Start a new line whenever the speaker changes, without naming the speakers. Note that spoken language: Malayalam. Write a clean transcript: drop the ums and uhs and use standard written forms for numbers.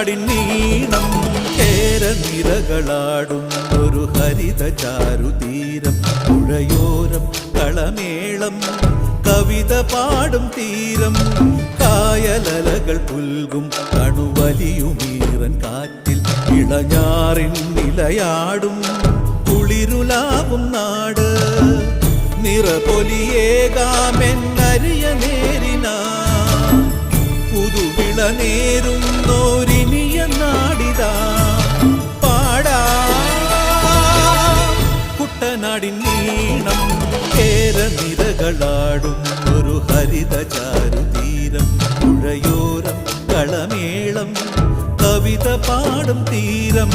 കുട്ടനാടിൻ നീണം കേരനിരകളാടും ഒരു ഹരിത ചാരുതീരം പുഴയോരം കളമേളം കവിത പാടും തീരം കായലലകൾ പുൽകും കണുവലിയുമീറൻ കാറ്റിൽ ഇളഞ്ഞാറിൻ നിലയാടും കുളിരുലാവും നാട് നിറപൊലിയേകാമെന്നരിയ നേരിന പുതുവിള നേരുന്നോരിനിയ നാടിതാ പാടാ കുട്ടനാടിൻ നീണം കേരനിരകളാടും ഒരു ഹരിത ചാരുതീരം പുഴയോരം കളമേളം കവിത പാടും തീരം